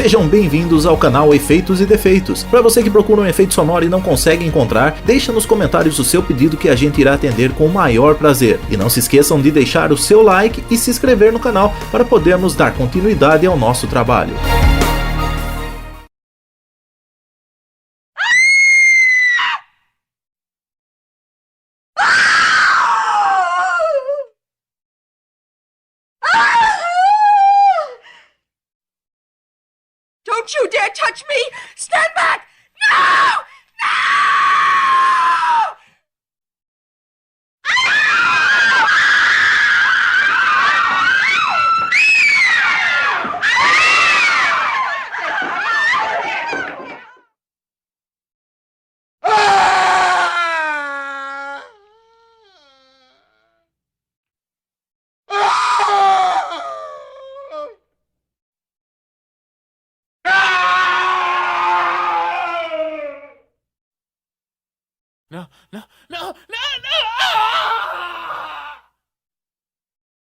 Sejam bem-vindos ao canal Efeitos e Defeitos. Para você que procura um efeito sonoro e não consegue encontrar, deixa nos comentários o seu pedido que a gente irá atender com o maior prazer. E não se esqueçam de deixar o seu like e se inscrever no canal para podermos dar continuidade ao nosso trabalho. Don't you dare touch me! Stand back! No! No! No, no, no, no!